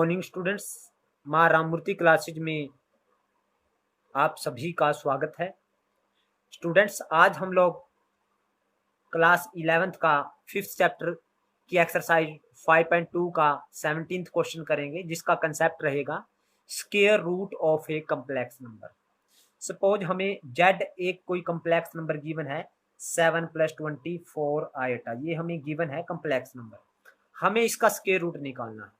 Morning students, माँ Ramamurthy classes में आप सभी का स्वागत है। स्टूडेंट्स, आज हम लोग क्लास 11th का 5th चैप्टर की एक्सरसाइज 5.2 का 17th क्वेश्चन करेंगे, जिसका कंसेप्ट रहेगा square root of a complex number. Suppose हमें z एक कोई कम्प्लेक्स नंबर गिवन है 7 + 24 आयोटा, ये हमें गिवन है कम्प्लेक्स नंबर। हमें इसका स्क्वायर रूट निकालना है।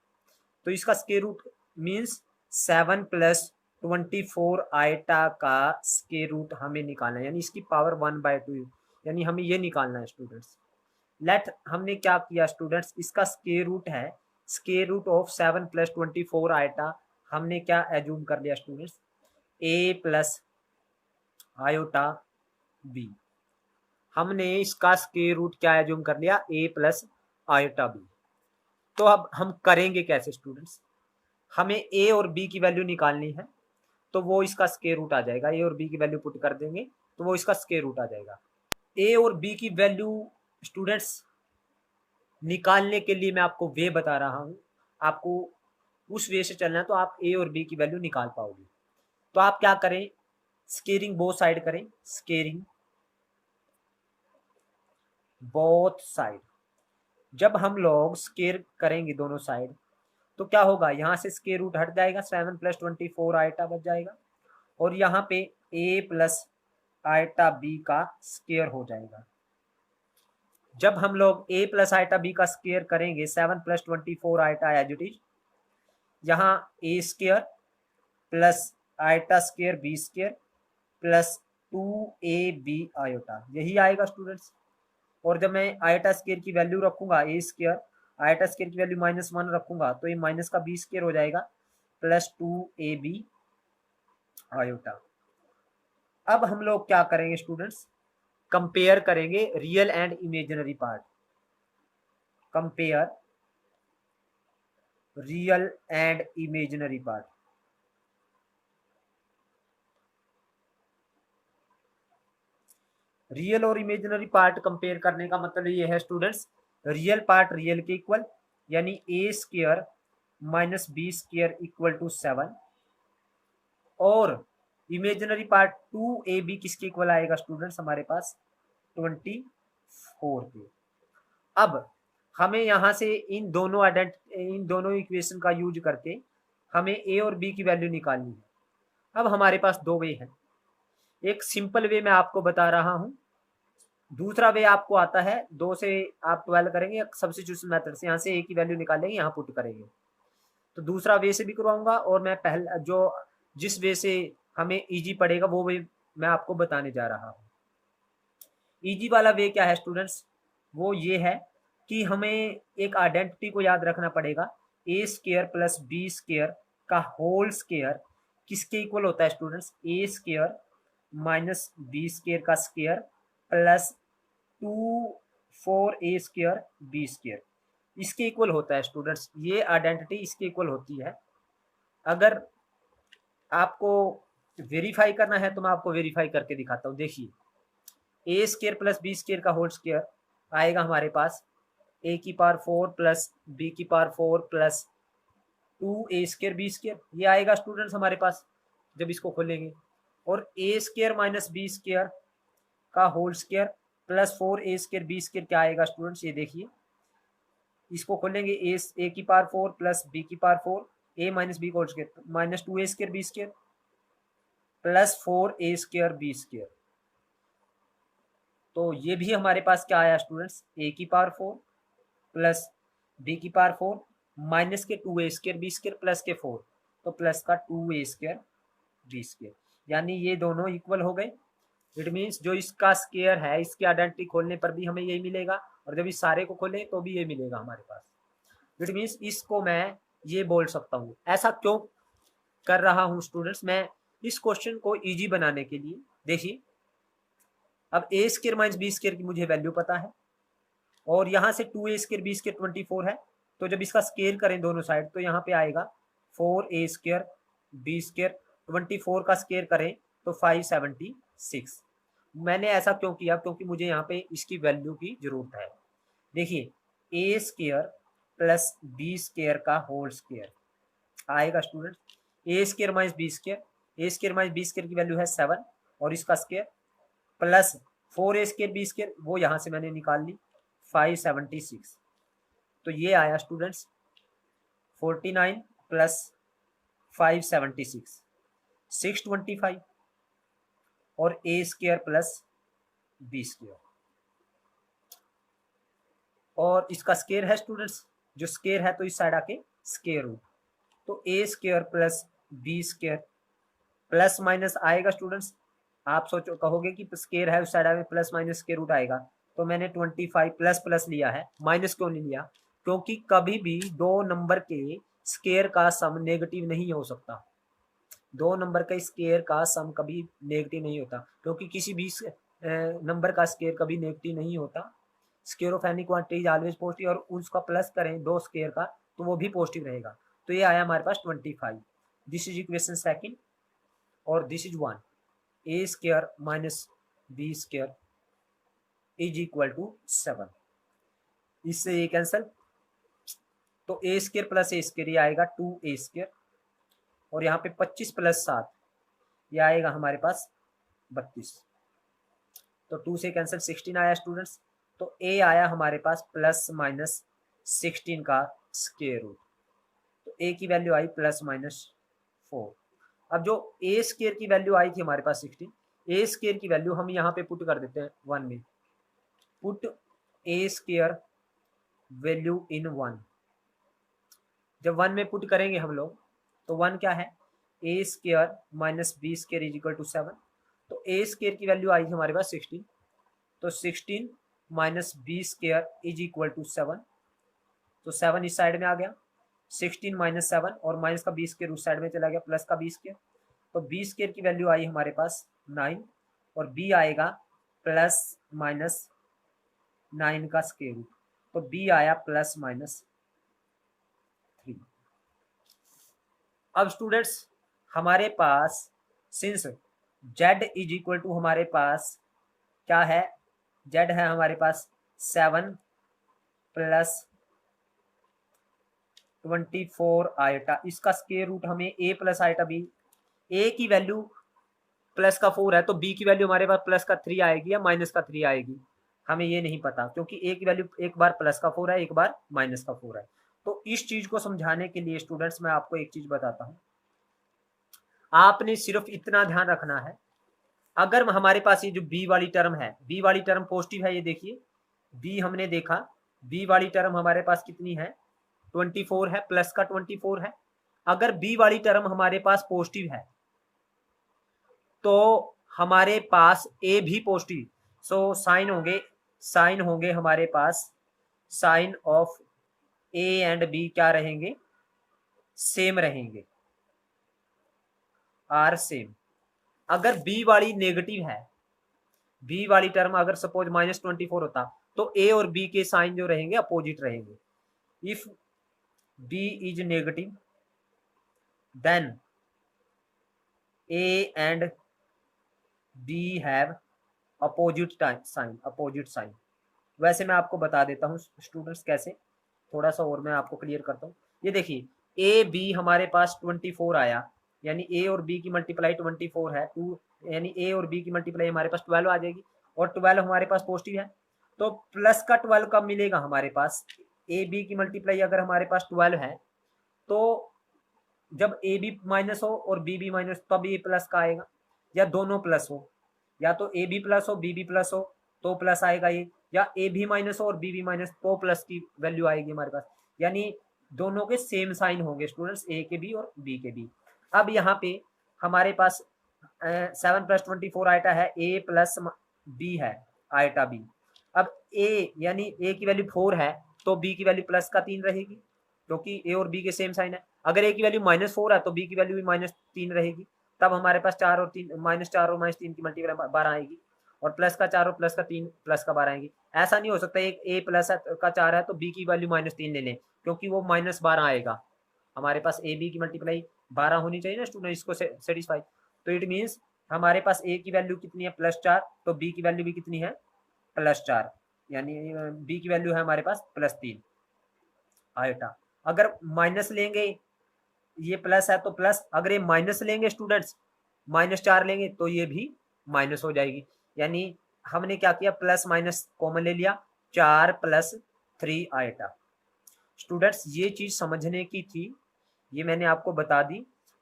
तो इसका स्क्वायर रूट मीन्स 7 + 24 आयटा का स्क्वायर रूट हमें निकालना है, यानी इसकी पावर 1/2, यानी हमें ये निकालना है स्टूडेंट्स। लेट हमने क्या किया स्टूडेंट्स, इसका स्क्वायर रूट है स्क्वायर रूट ऑफ 7 + 24 आयटा। हमने क्या एज्यूम कर लिया स्टूडेंट्स, a + आयोटा b। हमने इसका स्क्वायर रूट क्या एज्यूम कर लिया, a + आयोटा b। तो अब हम करेंगे कैसे स्टूडेंट्स, हमें a और b की वैल्यू निकालनी है। तो वो इसका स्क्वायर रूट आ जाएगा, a और b की वैल्यू पुट कर देंगे तो वो इसका स्क्वायर रूट आ जाएगा। a और b की वैल्यू स्टूडेंट्स निकालने के लिए मैं आपको वे बता रहा हूं, आपको उस वे से चलना है तो आप a और b की वैल्यू निकाल पाओगे। तो आप क्या करें, स्केयरिंग बोथ साइड करें, स्केयरिंग बोथ साइड। जब हम लोग स्केयर करेंगे दोनों साइड तो क्या होगा, यहाँ से स्क्वायर रूट हट जाएगा, 7 + 24 आयटा बच जाएगा, और यहाँ पे a + आयटा b का स्क्वायर हो जाएगा। जब हम लोग a + आयटा b का स्क्वायर करेंगे, 7 + 24 आयटा एज इट इज, यहाँ a² + eta square b² + 2ab iota, यही आएगा स्टूडेंट्स। और जब मैं आयटा स्क्वायर की वैल्यू रखूंगा a², आयटा स्क्वायर की वैल्यू -1 रखूंगा तो ये माइनस का b² हो जाएगा + 2ab आयोटा। अब हम लोग क्या करेंगे स्टूडेंट्स, कंपेयर करेंगे real and imaginary part. Compare real and imaginary part. Real और इमेजिनरी पार्ट कंपेयर करने का मतलब ये है स्टूडेंट्स, रियल पार्ट रियल के इक्वल, यानी a² - b² = 7, और इमेजिनरी पार्ट 2ab किसके इक्वल आएगा स्टूडेंट्स, हमारे पास 24 के। अब हमें यहाँ से इन दोनों इक्वेशन का यूज करके हमें a और b की वैल्यू निकालनी है। अब हमारे पास दो वे हैं, एक सिंपल वे मैं आपको बता रहा हूँ, दूसरा वे आपको आता है 2 से आप 12 करेंगे सब्स्टिट्यूशन मेथड से, यहाँ से a की वैल्यू निकालेंगे, यहाँ पुट करेंगे। तो दूसरा वे से भी करवाऊंगा, और मैं पहले जिस वे से हमें इजी पड़ेगा वो वे मैं आपको बताने जा रहा हूँ। इजी वाला वे क्या है स्टूडेंट्स, वो ये है कि हमें एक आइडेंटिटी को याद रखना पड़ेगा, a² + b² का होल स्क्वायर किसके इक्वल होता है स्टूडेंट्स, a² - b² का स्क्वायर + 4a² b², इसके इक्वल होता है स्टूडेंट्स। ये आइडेंटिटी इसके इक्वल होती है। अगर आपको वेरीफाई करना है तो मैं आपको वेरीफाई करके दिखाता हूँ। देखिए, a² + b² का होल स्क्वायर आएगा हमारे पास a⁴ + b⁴ + 2a² b², ये आएगा स्टूडेंट्स हमारे पास जब इसको खोलेंगे। और a² - b² का होल स्क्वायर + 4a² b² क्या आएगा स्टूडेंट्स, ये देखिए, इसको खोलेंगे a⁴ + b⁴ a - b whole square -2a² b² + 4a² b²। तो ये भी हमारे पास क्या आया स्टूडेंट्स, a⁴ + b⁴ माइनस के 2a² b² प्लस के 4, तो प्लस का 2a² b², यानी ये दोनों इक्वल हो गए। इट मीन्स जो इसका स्क्वायर है, इसकी आइडेंटिटी खोलने पर भी हमें यही मिलेगा, और जब इस सारे को खोले तो भी ये मिलेगा हमारे पास। इट मीन्स इसको मैं ये बोल सकता हूँ। ऐसा क्यों कर रहा हूँ स्टूडेंट्स, मैं इस क्वेश्चन को इजी बनाने के लिए। देखिए, अब a² - b² की मुझे वैल्यू पता है, और यहाँ से 2a² b² 24 है, तो जब इसका स्केयर करें दोनों साइड तो यहाँ पे आएगा 4a² b², 24 का स्केयर करें तो 576। मैंने ऐसा क्यों किया, क्योंकि मुझे यहाँ पे इसकी वैल्यू की जरूरत है। देखिए, a² + b² का होल स्क्वायर आएगा स्टूडेंट ए स्क्र माइनस बी स्क्र, ए स्क्र माइनस बी स्क्र की वैल्यू है 7 और इसका स्क्र प्लस 4 ए स्क्र बी स्क्र, वो यहाँ से मैंने निकाल ली 576। तो ये आया स्टूडेंट्स 49 प्लस 576 625 और ए स्क्र प्लस बी स्क्र, और इसका स्केयर है स्टूडेंट्स, जो स्केयर है तो इस साइड आके स्केयर रूट, तो ए square plus b square plus minus आएगा स्टूडेंट्स। आप सोचो कहोगे कि स्केयर है उस साइड में प्लस माइनस स्केयर रूट आएगा, तो मैंने 25 प्लस प्लस लिया है, माइनस क्यों नहीं लिया, क्योंकि कभी भी दो नंबर के स्केयर का सम नेगेटिव नहीं हो सकता, दो नंबर का स्केयर का सम कभी नेगेटिव नहीं होता, क्योंकि किसी भी नंबर का स्केयर कभी नेगेटिव नहीं होता। Square of any quantity is always positive, और उसका प्लस करें दो स्केयर का तो वो भी पॉजिटिव रहेगा। तो ये आया हमारे पास 25। दिस इज इक्वेशन सेकंड, और this is 1 A square minus B square is equal to 7। इससे ये कैंसल, तो ए स्क्र प्लस ए स्क्र ये आएगा 2 ए स्क्र, और यहाँ पे 25 प्लस 7 ये आएगा हमारे पास 32, तो 2 से कैंसिल 16 आया स्टूडेंट्स। तो ए आया हमारे पास प्लस माइनस 16 का स्क्वायर रूट, तो ए की वैल्यू आई प्लस माइनस 4। अब जो ए स्क्वायर की वैल्यू आई थी हमारे पास 16, ए स्क्वायर की वैल्यू हम यहाँ पे पुट कर देते हैं 1 में, put a square value in 1। जब 1 में पुट करेंगे हम लोग तो 1 क्या है, a square minus B square is equal to 7, तो ए स्क्वायर की वैल्यू आई हमारे पास 16, तो 16 minus B square is equal to 7, तो 7 इस साइड में आ गया, 16 माइनस 7 और माइनस का बी स्क्वायर उस साइड में चला गया, प्लस का बी स्क्वायर, तो बी स्क्वायर की वैल्यू आई हमारे पास 9 और बी आएगा प्लस माइनस 9 का स्क्वायर रूट, तो बी आया प्लस माइनस 3। अब स्टूडेंट्स हमारे पास since z is equal to हमारे पास क्या है, z है हमारे पास 7 प्लस 24 आइटा, इसका स्क्वायर रूट हमें a plus iota b, a की वैल्यू प्लस का 4 है तो b की वैल्यू हमारे पास प्लस का 3 आएगी या माइनस का 3 आएगी, हमें ये नहीं पता, क्योंकि a की वैल्यू एक बार प्लस का 4 है एक बार माइनस का 4 है। तो इस चीज को समझाने के लिए स्टूडेंट्स मैं आपको एक चीज बताता हूं, आपने सिर्फ इतना ध्यान रखना है, अगर हमारे पास ये जो b वाली टर्म है, b वाली टर्म पॉजिटिव है, ये देखिए b हमने देखा, b वाली टर्म हमारे पास कितनी है 24 है, प्लस का 24 है। अगर b वाली टर्म हमारे पास पॉजिटिव है तो हमारे पास a भी पॉजिटिव, सो साइन होंगे हमारे पास, sign of a and b क्या रहेंगे, सेम रहेंगे, आर सेम। अगर b वाली नेगेटिव है, b वाली टर्म अगर सपोज -24 होता तो a और b के साइन जो रहेंगे अपोजिट रहेंगे। If b is negative then a and b have opposite sign. वैसे मैं आपको बता देता हूं स्टूडेंट्स कैसे, थोड़ा सा और मैं आपको क्लियर करता हूं। ये देखिए a b हमारे पास 24 आया, यानी a और b की मल्टीप्लाई 24 है, 2 यानी a और b की मल्टीप्लाई हमारे पास 12 आ जाएगी, और 12 हमारे पास पॉजिटिव है, तो प्लस का 12 कब मिलेगा हमारे पास, a b की मल्टीप्लाई अगर हमारे पास 12 है तो जब a b माइनस हो और b b माइनस तब ये प्लस का आएगा, या दोनों प्लस हो, या तो a b प्लस हो b b प्लस हो तो प्लस आएगा ये, या a b माइनस हो और b b माइनस तो प्लस की वैल्यू आएगी हमारे पास, यानी दोनों के सेम साइन होंगे स्टूडेंट्स, a के b और b के b। अब यहाँ पे हमारे पास 7 प्लस 24 आइटा है, a प्लस b है आइटा b। अब a यानी a की वैल्यू 4 है तो b की वैल्यू प्लस का 3 रहेगी, क्योंकि a और b के सेम साइन है। अगर a की वैल्यू -4 है तो b की वैल्यू भी -3 रहेगी, तब हमारे पास 4 और 3 -4 और -3 की मल्टीप्लाई 12 आएगी, और प्लस का 4 और प्लस का 3 प्लस का 12 आएगी। ऐसा नहीं हो सकता एक a प्लस का 4 है तो b की वैल्यू -3 ले लें, क्योंकि वो -12 आएगा। हमारे पास a b की मल्टीप्लाई 12 होनी चाहिए ना स्टूडेंट, इसको सेटिस्फाई। तो इट मीन्स हमारे पास a की वैल्यू कितनी है +4, तो b की वैल्यू भी कितनी है +4, यानी b की वैल्यू है हमारे पास +3 आइटा। अगर माइनस लेंगे ये प्लस है तो प्लस, अगर ये माइनस लेंगे स्टूडेंट्स, -4 लेंगे तो ये भी माइनस हो जाएगी। यानी हमने क्या किया, प्लस माइनस कॉमन ले लिया, 4 + 3 आएटा। स्टूडेंट्स ये चीज समझने की थी, ये मैंने आपको बता दी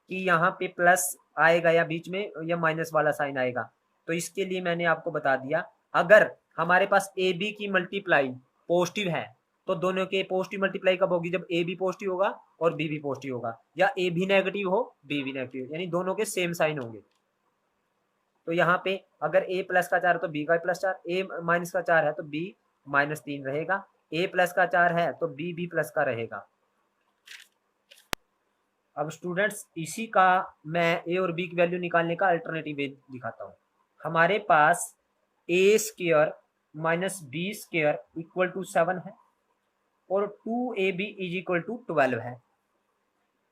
कि यहाँ पे प्लस आएगा या बीच में या माइनस वाला साइन आएगा, तो इसके लिए मैंने आपको बता दिया। अगर हमारे पास ए बी की मल्टीप्लाई पॉजिटिव है तो दोनों के पॉजिटिव मल्टीप्लाई कब होगी, जब ए भी पॉजिटिव होगा और बी भी पॉजिटिव होगा, या ए भी नेगेटिव हो बी भी नेगेटिव, यानी दोनों के सेम साइन होंगे। तो यहाँ पे अगर a प्लस का 4 है तो b का +4, a माइनस का 4 है तो b -3 रहेगा, a प्लस का 4 है तो b भी प्लस का रहेगा। अब स्टूडेंट्स इसी का मैं a और b की वैल्यू निकालने का अल्टरनेटिव वे दिखाता हूँ। हमारे पास a² - b² = 7 है और 2ab = 12 है।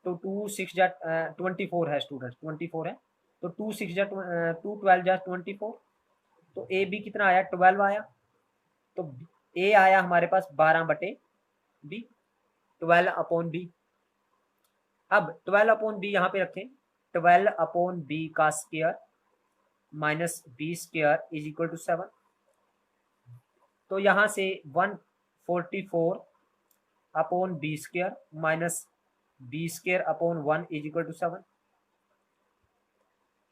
तो 2 6 जा 24 है स्टूडेंट, 24 है, तो 2 6 जा 2 12 जा 24, तो ए बी कितना आया, 12 आया। तो ए आया हमारे पास 12/b, 12/b। अब 12/b यहाँ पे रखें, 12/b का स्क्वायर -b² = 7। तो यहाँ से 144/b² -b²/1 = 7।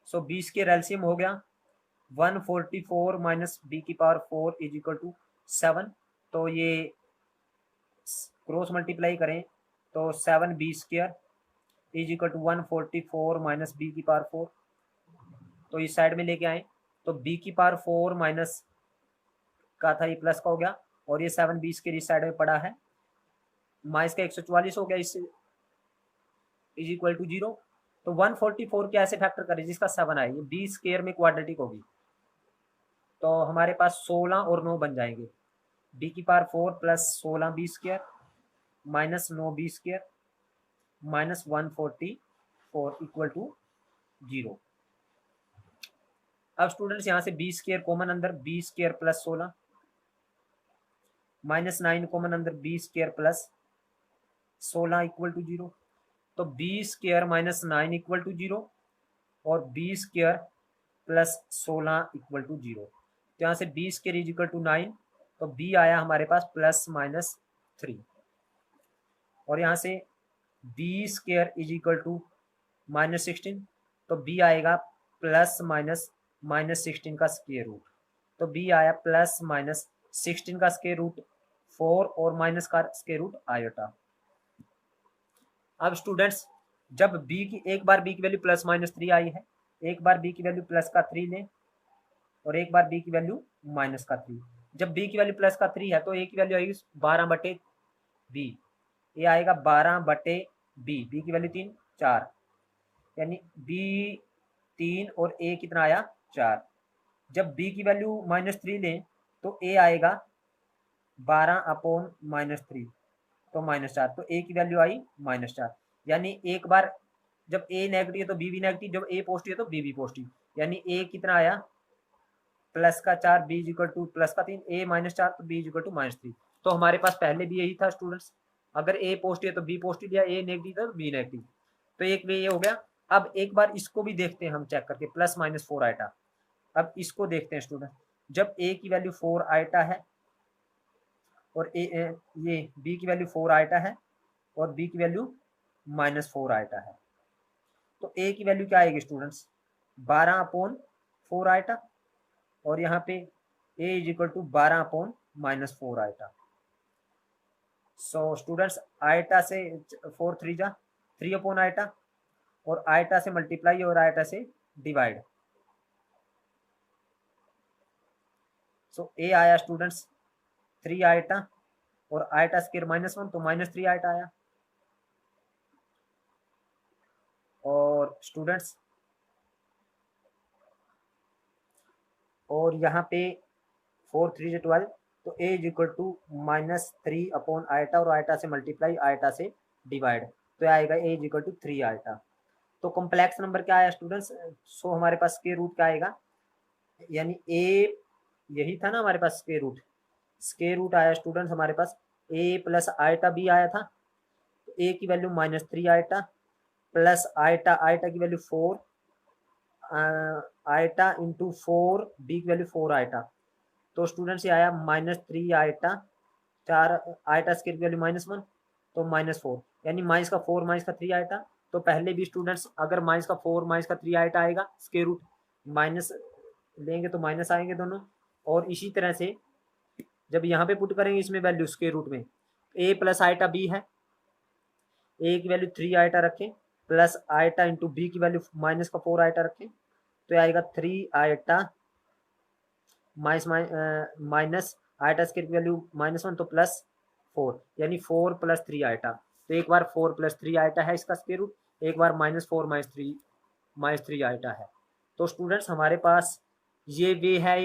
सो b² एलसीएम हो गया, 144 - b⁴ = 7। तो ये क्रॉस मल्टीप्लाई करें तो 7b² = 144 - b⁴। तो इस साइड में लेके आए तो b⁴ माइनस का था, ये प्लस का हो गया, और ये 7b² इस साइड में पड़ा है, माइनस का 144 हो गया, इससे = 0। तो 144 के ऐसे फैक्टर करें जिसका 7 आए, ये b² में क्वाड्रेटिक होगी, तो हमारे पास 16 और 9 बन जाएंगे, b⁴ + 16b² -9b² -144 = 0। अब स्टूडेंट्स यहाँ से b² कॉमन अंदर, b² + 16 -9 कॉमन अंदर, b² + 16 = 0। तो b² - 9 = 0 और b² + 16 = 0। तो यहाँ से b² = 9, तो b आया हमारे पास +-3, और यहाँ से b² = -16, तो b आएगा +-16 का स्क्वायर रूट, तो b आया +-16 का स्क्वायर रूट 4 और माइनस का स्क्वायर रूट आयोटा। अब स्टूडेंट्स जब एक बार b की वैल्यू +-3 आई है, एक बार b की वैल्यू प्लस का 3 लें और एक बार b की वैल्यू माइनस का 3। जब b की वैल्यू प्लस का 3 है तो a की वैल्यू आएगी 12/b, ये आएगा 12/b, b की वैल्यू 3 4, यानी b 3 और a कितना आया 4। जब b की वैल्यू -3 लें तो a आएगा 12/-3, तो -4, तो a की वैल्यू आई -4। यानी एक बार जब a नेगेटिव है तो b भी नेगेटिव, जब a पॉजिटिव है तो b भी पॉजिटिव, यानी a कितना आया प्लस का 4, b = प्लस का 3, a -4 तो b = -3। तो हमारे पास पहले भी यही था स्टूडेंट्स, अगर a पॉजिटिव है तो b पॉजिटिव, या a नेगेटिव है तो b नेगेटिव। तो एक वे ये हो गया। अब एक बार इसको भी देखते हैं हम चेक करके, +-4 आइटा। अब इसको देखते हैं स्टूडेंट, जब a की वैल्यू 4 आइटा है और ये b की वैल्यू 4 आइटा है और b की वैल्यू -4 आइटा है, तो a की वैल्यू क्या आएगी स्टूडेंट्स 12/4 आइटा, और यहाँ पे a = 12/-4 iota. So students iota से 4 3 जा 3/ आइटा, और आइटा से मल्टीप्लाई और आइटा से डिवाइड। सो a आया स्टूडेंट्स 3 आइटा और आइटा स्क्वायर -1, तो -3 आइटा आया। और स्टूडेंट्स और यहाँ पे 4 3 जा 12, तो a = -3/ आइटा और आइटा से मल्टीप्लाई आइटा से डिवाइड, तो आएगा a = 3 आइटा। तो कॉम्प्लेक्स नंबर क्या आया स्टूडेंट्स, सो हमारे पास स्क्वायर रूट क्या आएगा, यानी a यही था ना हमारे पास स्क्वायर रूट आया स्टूडेंट्स हमारे पास a + आइटा b आया था, तो a की value -3 iota plus iota, iota की वैल्यू 4 आइटा इंटू 4 बी की वैल्यू 4 आइटा, तो स्टूडेंट्स ये आया -3 आइटा, 4 आइटा स्क्वायर की वैल्यू -1 तो -4, यानी माइनस का 4 माइनस का 3 आइटा। तो पहले भी स्टूडेंट्स अगर माइनस का 4 माइनस का 3 आइटा आएगा स्क्वायर रूट माइनस लेंगे तो माइनस आएंगे दोनों। और इसी तरह से जब यहाँ पे पुट करेंगे इसमें वैल्यू स्क्वायर रूट में, ए प्लस आइटा बी है, ए की वैल्यू 3 आइटा रखें प्लस आइटा इंटू बी की वैल्यू माइनस का 4 आइटा रखें, तो आएगा 3 आइटा माइनस आइटा स्क्वायर की वैल्यू -1 तो +4, यानी 4 + 3 आइटा। तो एक बार 4 + 3 आइटा है इसका स्क्वायर रूट, एक बार -4 -3 आइटा है। तो स्टूडेंट्स हमारे पास ये वे है,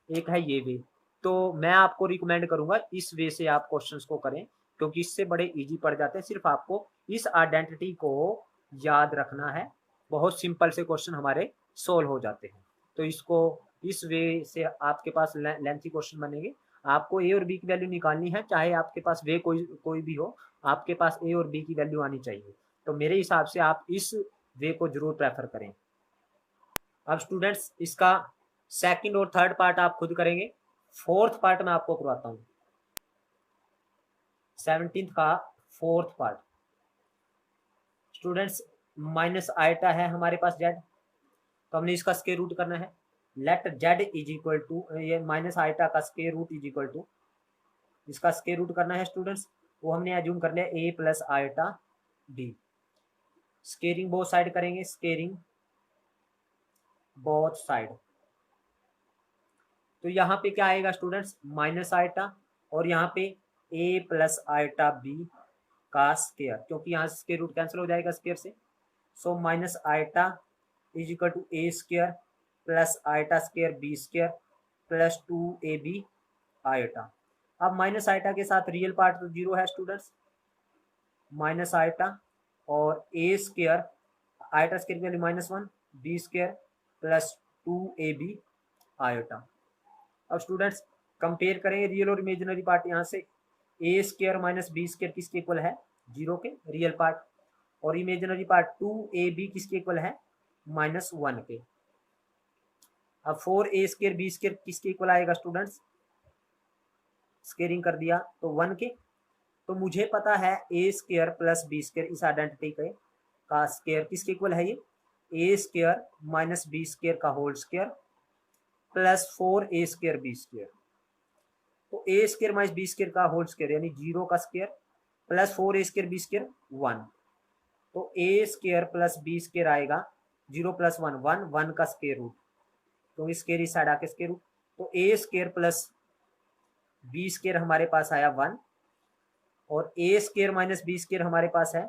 एक है ये वे। तो मैं आपको रिकमेंड करूंगा इस वे से आप क्वेश्चंस को करें, क्योंकि इससे बड़े इजी पड़ जाते हैं। सिर्फ आपको इस आइडेंटिटी को याद रखना है, बहुत सिंपल से क्वेश्चन हमारे सोल्व हो जाते हैं। तो इसको इस वे से आपके पास लेंथी क्वेश्चन बनेंगे। आपको ए और बी की वैल्यू निकालनी है, चाहे आपके पास वे कोई भी हो, आपके पास ए और बी की वैल्यू आनी चाहिए। तो मेरे हिसाब से आप इस वे को जरूर प्रेफर करें। अब स्टूडेंट्स इसका सेकंड और थर्ड पार्ट आप खुद करेंगे, फोर्थ पार्ट मैं आपको करवाता हूँ। 17th का fourth part students minus iota है हमारे पास जेड, तो हमने इसका स्क्वायर रूट करना है। Let z is equal to, ये माइनस आइटा का square root is equal to, इसका स्क्वायर रूट करना है स्टूडेंट्स, वो हमने एज्यूम कर लिया a plus iota b. Squaring both side करेंगे, स्केयरिंग बोथ साइड, तो यहाँ पे क्या आएगा स्टूडेंट्स माइनस आइटा, और यहाँ पे ए प्लस आइटा बी का स्क्वायर, क्योंकि यहाँ से स्क्वायर रूट कैंसिल हो जाएगा स्क्वायर से। So minus iota is equal to A square plus iota square B square plus 2ab iota. अब माइनस आइटा के साथ रियल पार्ट तो 0 है स्टूडेंट्स, माइनस आइटा और ए स्क्वायर, आइटा स्क्वायर की value -1 b square plus 2ab iota. अब students compare करेंगे real और इमेजिनरी पार्ट, यहाँ से a square minus B square किसके इक्वल है 0 के रियल पार्ट, और इमेजिनरी पार्ट 2ab किसके इक्वल है -1 के। अब 4a स्क्वायर बी स्क्वायर किसके इक्वल आएगा स्टूडेंट्स, स्क्वेयरिंग कर दिया तो 1 के। तो मुझे पता है a square plus b square, इस आइडेंटिटी का स्क्वायर किसके इक्वल है, ये a square minus B square का whole square plus 4a square B square. तो a square minus B square का होल स्क्वायर यानी 0 का square plus 4a square B square 1, तो a square plus b square आएगा 0 + 1 1 का स्क्वायर रूट, तो square इस साइड आके स्क्वायर रूट, तो a square plus b square हमारे पास आया 1, और a square minus B square हमारे पास है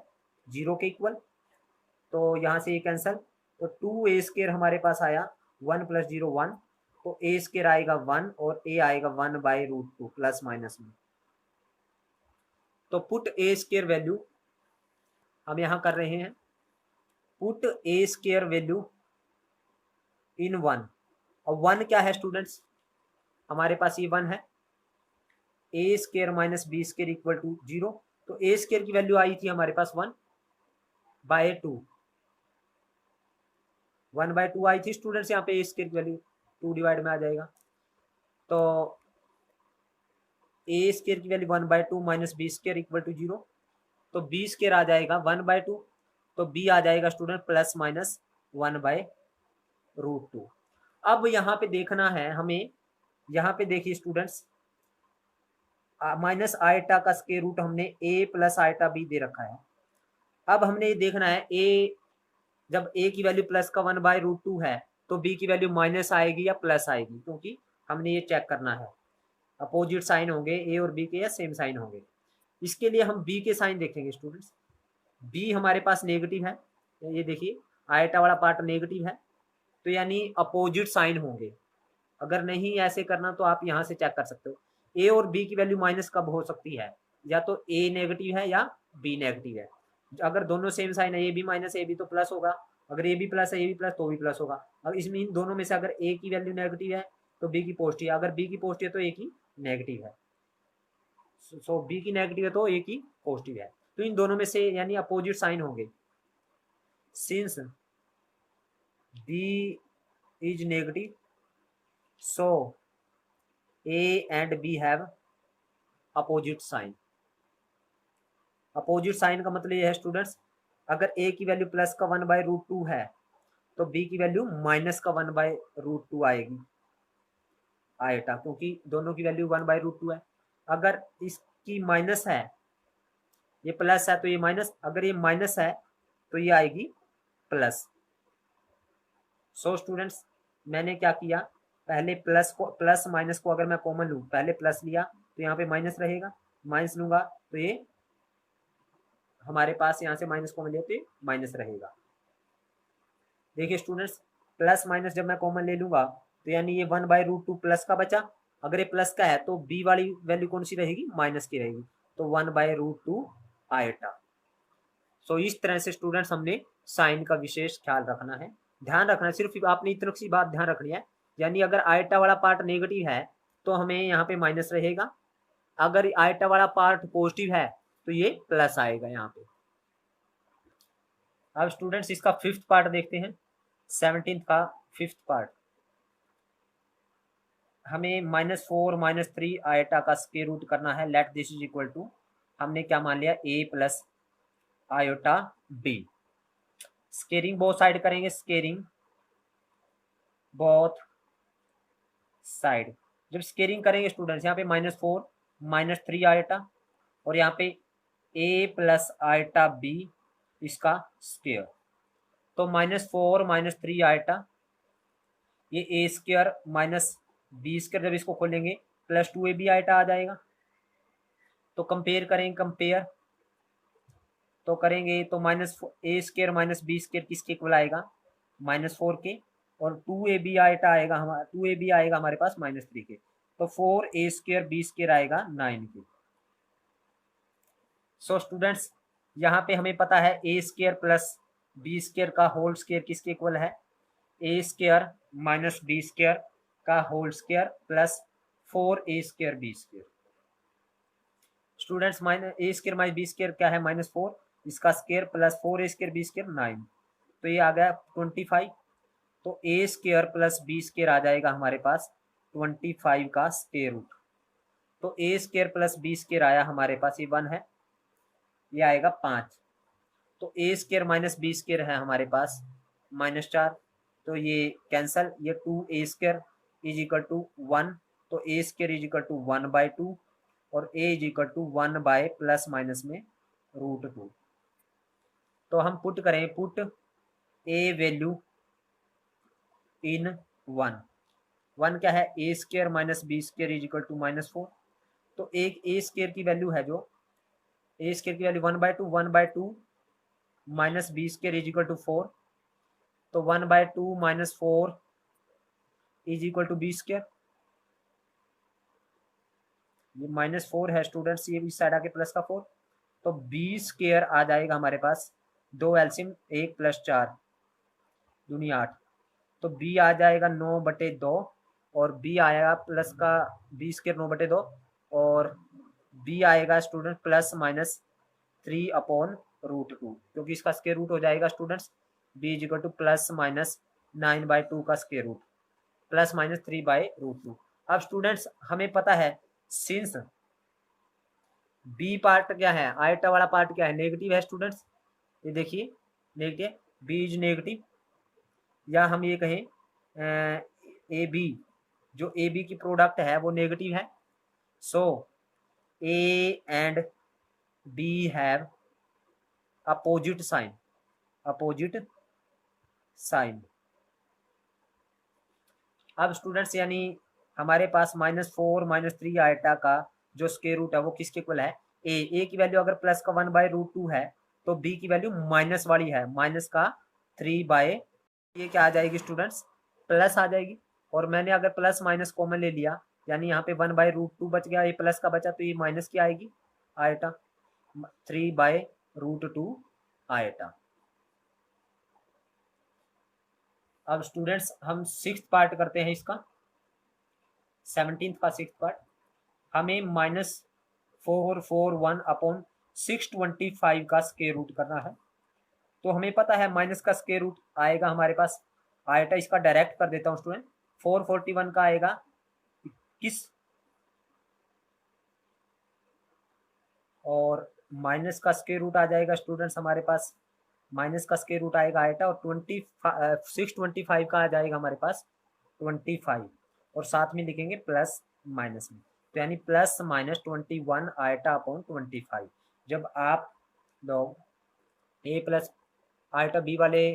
0 के इक्वल, तो यहाँ से ये कैंसल, तो 2a स्क्वायर हमारे पास आया 1 + 0 1, तो ए स्क्वायर आएगा 1 और ए आएगा 1/√2 प्लस माइनस में। तो पुट ए स्क्वायर वैल्यू हम यहाँ कर रहे हैं, put a square value in 1, और 1 क्या है स्टूडेंट्स, हमारे पास ये 1 है, a square minus B square equal to 0, तो ए स्क्वायर की वैल्यू आई थी हमारे पास 1/2, 1/2 आई थी स्टूडेंट्स, यहाँ पे ए स्क्वायर की वैल्यू 2 डिवाइड में आ जाएगा, तो ए स्क्वायर की value 1/2 minus B square equal to 0, तो बी स्क्वायर आ जाएगा 1/2, तो बी आ जाएगा स्टूडेंट प्लस माइनस 1/√2। अब यहाँ पे देखना है हमें, यहाँ पे देखिए स्टूडेंट्स माइनस आइटा का स्क्वायर रूट हमने ए प्लस आइटा बी दे रखा है। अब हमने ये देखना है ए, जब ए की वैल्यू प्लस का 1/√2 है तो बी की वैल्यू माइनस आएगी या प्लस आएगी, क्योंकि हमने ये चेक करना है अपोजिट साइन होंगे ए और बी के या सेम साइन होंगे। इसके लिए हम बी के साइन देखेंगे स्टूडेंट्स, बी हमारे पास नेगेटिव है, ये देखिए आइटा वाला पार्ट नेगेटिव है, तो यानी अपोजिट साइन होंगे। अगर नहीं ऐसे करना तो आप यहाँ से चेक कर सकते हो ए और बी की वैल्यू माइनस कब हो सकती है, या तो ए नेगेटिव है या बी नेगेटिव है। अगर दोनों सेम साइन है, a b minus a b तो प्लस होगा, अगर ए बी प्लस है ए बी प्लस तो भी प्लस होगा। अब इसमें इन दोनों में से अगर ए की वैल्यू नेगेटिव है तो बी की पॉजिटिव है, अगर बी की पॉजिटिव है तो ए की नेगेटिव है, सो बी की नेगेटिव है तो ए की पॉजिटिव है, तो इन दोनों में से यानी अपोजिट साइन होंगे। Since b is negative so a and b have opposite sign. Opposite sign का मतलब ये है स्टूडेंट्स, अगर a की वैल्यू प्लस का 1/√2 है तो b की वैल्यू माइनस का 1/√2 आएगी आएटा, क्योंकि दोनों की वैल्यू 1/√2 है। अगर इसकी माइनस है, ये प्लस है तो ये माइनस, अगर ये माइनस है तो ये आएगी प्लस। सो स्टूडेंट्स मैंने क्या किया, पहले प्लस माइनस को अगर मैं कॉमन लूँ, पहले प्लस लिया तो यहाँ पे माइनस रहेगा, माइनस लूंगा तो ये हमारे पास यहाँ से माइनस कॉमन लिया तो ये माइनस रहेगा। देखिए स्टूडेंट्स, प्लस माइनस जब मैं कॉमन ले लूंगा तो यानी ये 1/√2 प्लस का बचा, अगर ये प्लस का है तो b वाली वैल्यू कौन सी रहेगी, माइनस की रहेगी, तो 1/√2 आएटा। सो इस तरह से स्टूडेंट्स हमने साइन का विशेष ख्याल रखना है, ध्यान रखना है, सिर्फ आपने इतनी सी बात ध्यान रखनी है, यानी अगर आएटा वाला पार्ट नेगेटिव है तो हमें यहाँ पे माइनस रहेगा, अगर आएटा वाला पार्ट पॉजिटिव है तो ये प्लस आएगा यहाँ पे। अब स्टूडेंट्स इसका फिफ्थ पार्ट देखते हैं, 17th का फिफ्थ पार्ट। हमें -4 -3 आएटा का स्क्वायर रूट करना है। Let this is equal to, हमने क्या मान लिया, a plus iota b। Squaring both side करेंगे, स्केयरिंग बोथ साइड। जब स्केयरिंग करेंगे स्टूडेंट्स, यहाँ पे -4 -3 आयोटा और यहाँ पे a प्लस आयोटा b इसका स्क्वायर, तो -4 -3 आयोटा, ये a square minus b square, जब इसको खोलेंगे प्लस 2ab आयोटा आ जाएगा। तो कंपेयर करेंगे, कंपेयर तो करेंगे तो -a square minus b square किसके इक्वल आएगा, -4 के, और 2ab आयोटा आएगा हमारा, 2ab आएगा हमारे पास -3 के, तो 4a स्क्वायर b स्क्वायर आएगा 9 के। सो स्टूडेंट्स यहाँ पे हमें पता है a square plus b square का होल स्क्वायर किसके इक्वल है, a square minus b square का whole square plus 4a square b square. Students a square minus b square क्या है, -4, इसका square plus 4a square b square 9, तो ये आ गया 25। तो a square plus b square आ जाएगा हमारे पास 25 का स्क्वायर रूट। तो a square plus b square आया हमारे पास, ये 1 है, ये आएगा 5। तो a square minus b square है हमारे पास -4, तो ये कैंसल, ये 2a square is equal to 1, तो a square is equal to 1/2 और a is equal to 1 by plus minus में √2। तो हम पुट करें, पुट a वैल्यू इन 1 क्या है, a square minus b square is equal to -4, तो एक a स्क्वायर की वैल्यू है, जो a स्क्वायर की value 1/2 minus b square is equal to 4, तो 1/2 minus 4 is equal to b square, ये -4 है स्टूडेंट्स, ये इस साइड आके प्लस का 4, तो b स्क्वायर आ जाएगा हमारे पास, 2 एल्सियम 1 + 4 दूनी 8, तो b आ जाएगा 9/2 और b आएगा प्लस का b स्क्वायर 9/2 और b आएगा स्टूडेंट प्लस माइनस 3/√2, क्योंकि इसका स्क्वायर रूट हो जाएगा students b is equal two plus minus 9/2 का स्क्वायर रूट प्लस माइनस 3/√2। अब स्टूडेंट्स हमें पता है सिंस b पार्ट क्या है, आयटा वाला पार्ट क्या है, नेगेटिव है स्टूडेंट्स, ये देखिए नेगेटिव, b इज नेगेटिव, या हम ये कहें ए बी, जो ए बी की प्रोडक्ट है वो नेगेटिव है, so a and b have opposite sign, opposite sign. अब स्टूडेंट्स यानी हमारे पास -4 -3 आयटा का जो स्क्वायर रूट है वो किसके इक्वल है, ए की वैल्यू अगर प्लस का 1/√2 है तो बी की वैल्यू माइनस वाली है, माइनस का 3 ये क्या आ जाएगी स्टूडेंट्स, प्लस आ जाएगी, और मैंने अगर प्लस माइनस कॉमन ले लिया यानी यहाँ पे 1/√2 बच गया, ये प्लस का बचा तो ये माइनस की आएगी आयटा, 3/√2 आयटा। अब स्टूडेंट्स हम 6th पार्ट करते हैं इसका, 17th का 6th पार्ट। हमें -441/625 का स्क्वायर रूट करना है। तो हमें पता है माइनस का स्क्वायर रूट आएगा हमारे पास आयटा, इसका डायरेक्ट कर देता हूँ स्टूडेंट। 441 का आएगा किस, और माइनस का स्क्वायर रूट आ जाएगा स्टूडेंट्स हमारे पास, माइनस का स्क्वायर रूट आएगा आयटा, और 625 का आ जाएगा हमारे पास 25, और साथ में लिखेंगे प्लस माइनस में, तो यानी प्लस माइनस 21 आयटा अपॉन 25। जब आप लोग ए प्लस आयटा बी वाले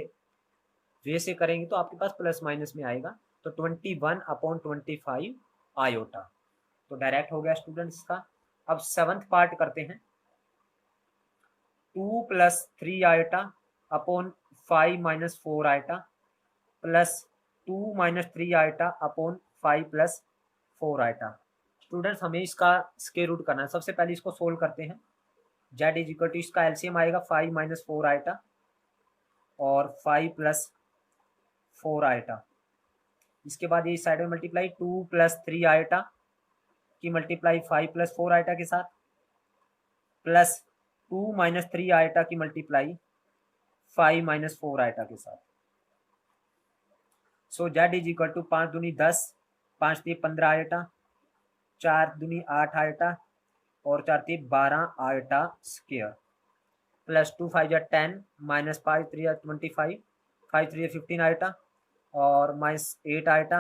वे से करेंगे तो आपके पास प्लस माइनस में आएगा, तो 21 अपॉन 25 आयोटा, तो डायरेक्ट हो गया स्टूडेंट्स का। अब 7th पार्ट करते हैं। 2 plus 3 eta upon 5 minus 4 eta plus 2 minus 3 eta upon 5 plus 4 eta. Students हमें इसका स्क्वायर रूट करना है। सबसे पहले इसको सोल्व करते हैं। जेड इज इक्वल टू, इसका एलसीएम आएगा 5 माइनस 4 आयटा और 5 प्लस 4 आयटा। इसके बाद ये साइड में मल्टीप्लाई 2 प्लस 3 आयटा की मल्टीप्लाई 5 प्लस 4 आयटा के साथ, प्लस 2 माइनस 3 आयटा की मल्टीप्लाई 5 माइनस 4 आयटा के साथ। सो जेड इज इक्वल टू 5 दूनी 10, 5 3 15 आयटा, 4 दूनी 8 आयटा और 4 3 12 iota square, plus 2 5 10 minus 5 3 25, 5 3 15 iota और माइनस 8 आयटा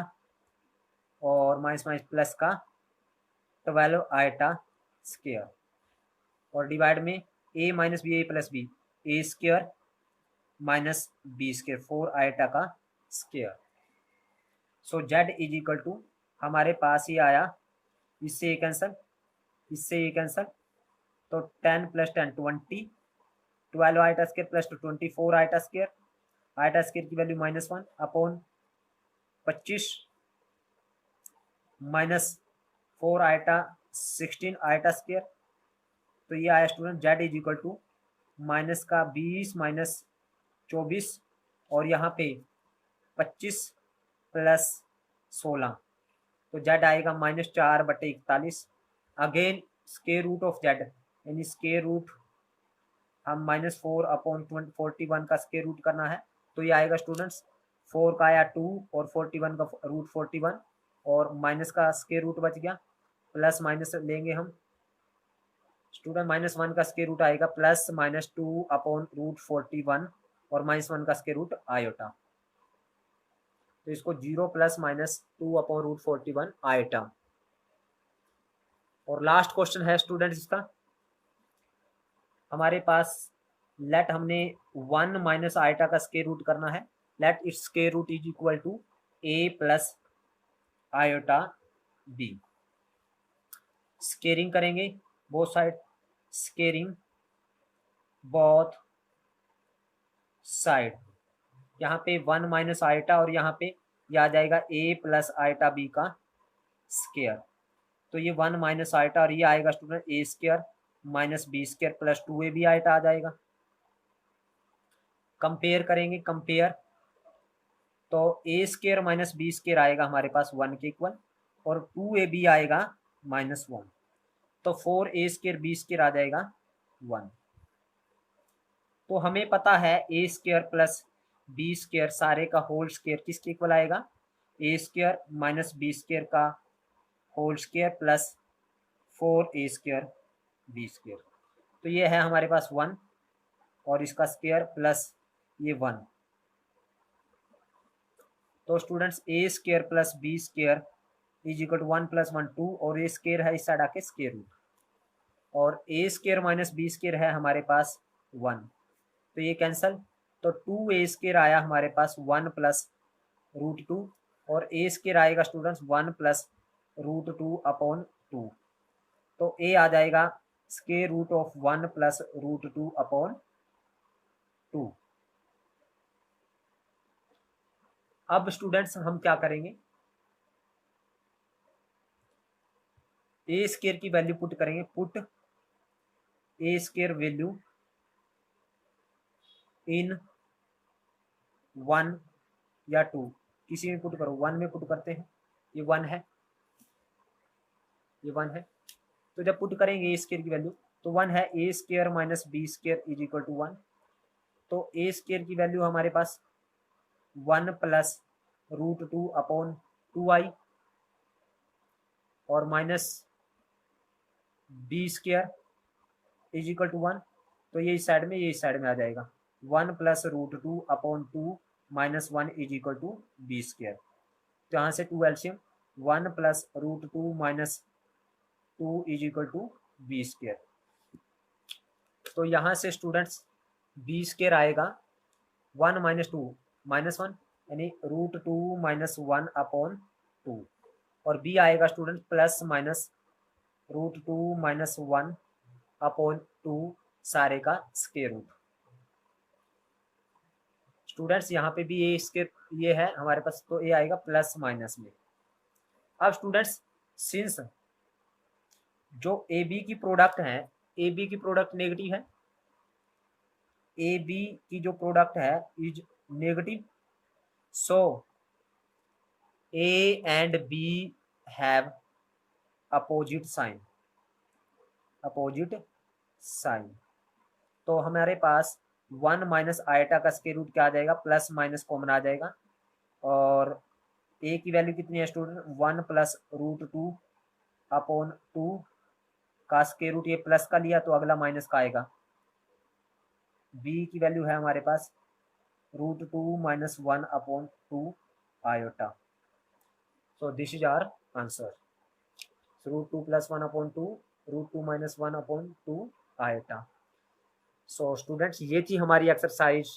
और माइनस माइनस प्लस का 12 आयटा स्क्वायर, और डिवाइड में a minus b a plus b, a square minus B square 4 iota का square. So z is equal to हमारे पास ही आया, इससे ये कैंसल, इससे ये कैंसल, तो 10 plus 10 20, 12 iota square plus 24 iota square, iota square की value -1 upon 25 minus 4 iota 16 iota square. तो ये आया student z is equal to minus का 20 माइनस 24 और यहाँ पे 25 प्लस 16, तो जेड आएगा -4/41। Again square root of z, यानी स्क्वायर रूट हम -4 अपॉन 41 का स्क्वायर रूट करना है, तो ये आएगा स्टूडेंट्स 4 का आया 2 और 41 का रूट 41 और माइनस का स्क्वायर रूट बच गया, प्लस माइनस लेंगे हम स्टूडेंट, -1 का स्क्वायर रूट आएगा प्लस -2 अपॉन रूट 41 और -1 का स्क्वायर रूट आयोटा, तो इसको 0 प्लस -2 अपॉन रूट 41 आयोटा। और लास्ट क्वेश्चन है स्टूडेंट इसका, हमारे पास लेट हमने 1 माइनस आयटा का स्क्वायर रूट करना है, let it's square root is equal to a plus iota b. Squaring करेंगे both side, squaring both side, यहाँ पे 1 माइनस आयटा और यहाँ पे ये आ जाएगा ए प्लस आयटा बी का स्क्वायर, तो ये 1 माइनस आयटा और ये आएगा student a square minus B square plus 2ab iota आ जाएगा। कंपेयर करेंगे, कंपेयर, तो a square minus B square आएगा हमारे पास 1 के इक्वल और 2ab आएगा -1, तो 4a स्क्वायर बी स्क्वायर आ जाएगा 1। तो हमें पता है a square plus b square सारे का होल स्क्वायर किसके इक्वल आएगा, a square minus B square का whole square plus 4a square B square, तो ये है हमारे पास 1 और इसका स्क्वायर प्लस ये 1, तो students a square plus b square is equal to 1 plus 1 2 और ए स्क्वायर है इस साइड आके स्क्वायर रूट, और a square minus B square है हमारे पास 1, तो ये कैंसल, तो 2a स्क्वायर आया हमारे पास 1 प्लस रूट 2 और ए स्क्वायर आएगा स्टूडेंट्स 1 प्लस रूट 2 अपॉन 2, तो ए आ जाएगा square root of 1 plus root 2 upon 2। अब स्टूडेंट्स हम क्या करेंगे, ए स्क्वायर की वैल्यू पुट करेंगे, put a square value in 1 या 2, किसी में पुट करो, 1 में पुट करते हैं, ये 1 है, ये 1 है, तो जब पुट करेंगे ए स्क्वायर की वैल्यू तो 1 है, a square minus B square is equal to 1, तो ए स्क्वायर की वैल्यू हमारे पास 1 प्लस रूट 2 अपॉन 2i और minus B square is equal to 1, तो ये इस साइड में ये इस साइड में आ जाएगा 1 plus root 2 upon 2 minus 1 is equal to b square. तो यहाँ से 2 LCM 1 plus root 2 minus 2 is equal to b square. तो यहाँ से स्टूडेंट्स बी स्क्वायर आएगा 1 माइनस 2 माइनस 1 यानी रूट 2 माइनस 1 अपॉन 2 और बी आएगा student plus minus root 2 minus 1 upon 2 सारे का स्क्वायर रूट। स्टूडेंट्स यहाँ पे भी ए स्क्वायर ये है हमारे पास, तो ए आएगा प्लस माइनस में। अब स्टूडेंट्स सिंस जो ए बी की प्रोडक्ट है, ए बी की प्रोडक्ट नेगेटिव है, ए बी की जो प्रोडक्ट है is negative, so a and b have opposite sign, opposite sign. तो हमारे पास 1 माइनस आयटा का स्क्वायर रूट क्या आ जाएगा, प्लस माइनस कॉमन आ जाएगा और ए की वैल्यू कितनी है स्टूडेंट 1 प्लस रूट 2 अपॉन 2 का स्क्वायर रूट, ये प्लस का लिया तो अगला माइनस का आएगा। बी की वैल्यू है हमारे पास root 2 minus 1 upon 2 iota. So this is our answer, root 2 plus 1 upon 2 root 2 minus 1 upon 2 iota. So students ये थी हमारी एक्सरसाइज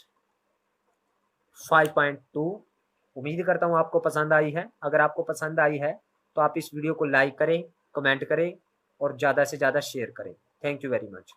5.2। उम्मीद करता हूँ आपको पसंद आई है। अगर आपको पसंद आई है तो आप इस वीडियो को लाइक करें, कमेंट करें और ज़्यादा से ज़्यादा शेयर करें। Thank you very much.